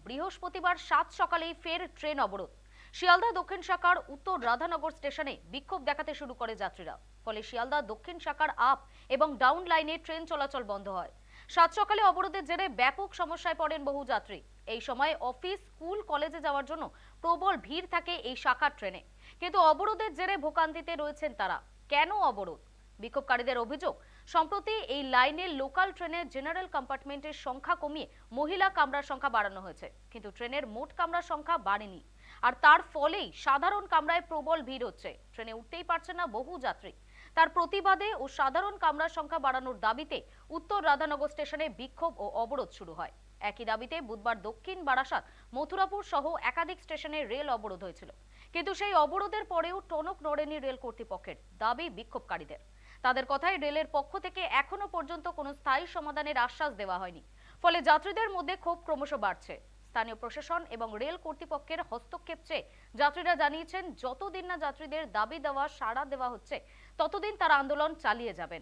বৃহস্পতিবার 7 সকালেই ফের ট্রেন অবরোধ। শিয়ালদা দক্ষিণ শাখার উত্তর রাধানগর স্টেশনে বিক্ষোভ দেখাতে শুরু করে যাত্রীরা। ফলে শিয়ালদা দক্ষিণ শাখার আপ এবং ডাউন লাইনে ট্রেন চলাচল বন্ধ হয়। 7 সকালে অবরোধের জেরে ব্যাপক সমস্যায় পড়েন বহু যাত্রী। এই সময় অফিস, স্কুল, কলেজে যাওয়ার জন্য প্রবল ভিড় থাকে এই শাখার ট্রেনে। কিন্তু অবরোধের জেরে ভোগান্তিতে রয়েছেন তারা। কেন অবরোধ? বিক্ষোভকারীদের অভিযোগ, সম্প্রতি এই লাইনের লোকাল ট্রেনের জেনারেল কম্পার্টমেন্টের সংখ্যা কমিয়ে মহিলা কামরার সংখ্যা বাড়ানো হয়েছে, কিন্তু ট্রেনের মোট কামরার সংখ্যা বাড়েনি। আর তার ফলেই সাধারণ কামরায় প্রবল ভিড় হচ্ছে। ট্রেনে উঠতেই পারছে না বহু যাত্রী। তার প্রতিবাদে ও সাধারণ কামরার সংখ্যা বাড়ানোর দাবিতে উত্তর রাধানগর স্টেশনে বিক্ষোভ ও অবরোধ শুরু হয়। একই দাবিতে বুধবার দক্ষিণ বারাসাত, মথুরাপুর সহ একাধিক স্টেশনে রেল অবরোধ হয়েছিল। কিন্তু সেই অবরোধের পরেও টনক নড়েনি রেল কর্তৃপক্ষের। দাবি বিক্ষোভকারীদের, তাদের কথায় রেলের পক্ষ থেকে এখনো পর্যন্ত কোনো স্থায়ী সমাধানের আশ্বাস দেওয়া হয়নি। ফলে যাত্রীদের মধ্যে ক্ষোভ ক্রমশ বাড়ছে। স্থানীয় প্রশাসন এবং রেল কর্তৃপক্ষের হস্তক্ষেপ চেয়ে যাত্রীরা জানিয়েছেন, যতদিন না যাত্রীদের দাবি দেওয়া সাড়া দেওয়া হচ্ছে ততদিন তারা আন্দোলন চালিয়ে যাবেন।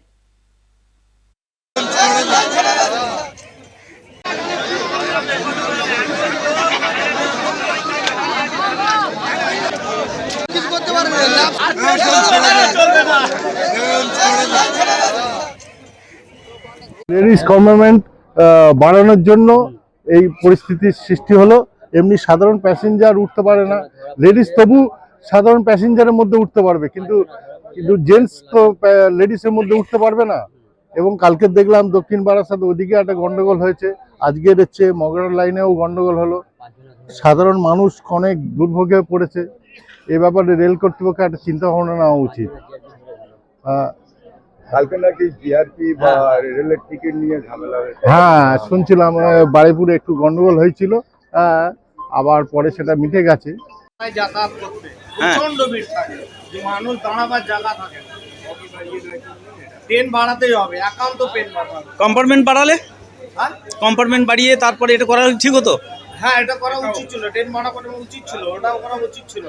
লেডিস কম্পার্টমেন্ট বাড়ানোর জন্য এই পরিস্থিতির সৃষ্টি হলো। এমনি সাধারণ প্যাসেঞ্জার উঠতে পারে না, লেডিস তবু সাধারণ প্যাসেঞ্জারের মধ্যে উঠতে পারবে, কিন্তু জেন্টস তো লেডিসের মধ্যে উঠতে পারবে না। এবং কালকে দেখলাম দক্ষিণ বারাসাত ওদিকে একটা গন্ডগোল হয়েছে, আজকের হচ্ছে মগরা লাইনেও গন্ডগোল হলো। সাধারণ মানুষ অনেক দুর্ভোগে পড়েছে। এ ব্যাপারে রেল কর্তৃপক্ষের একটা চিন্তা ভাবনা নেওয়া উচিত। কালকে নাকি জিআরপি বা রেলের টিকিট নিয়ে ঝামেলা হয়েছে। হ্যাঁ, শুনছিলাম বারুইপুরে একটু গন্ডগোল হয়েছিল, আবার পরে সেটা মিটে গেছে। যাতায়াত করতে প্রচন্ড ভিড় থাকে, যে মানুষ দাঁড়াবার জায়গা থাকে না। ট্রেন বাড়াতেই হবে, একান্ত ট্রেন বাড়াতে। কম্পার্টমেন্ট বাড়ালে, হ্যাঁ কম্পার্টমেন্ট বাড়িয়ে তারপরে এটা করা ঠিক হতো। হ্যাঁ, এটা করা উচিত ছিল, ট্রেন বাড়ানো উচিত ছিল, ওটাও করা উচিত ছিল।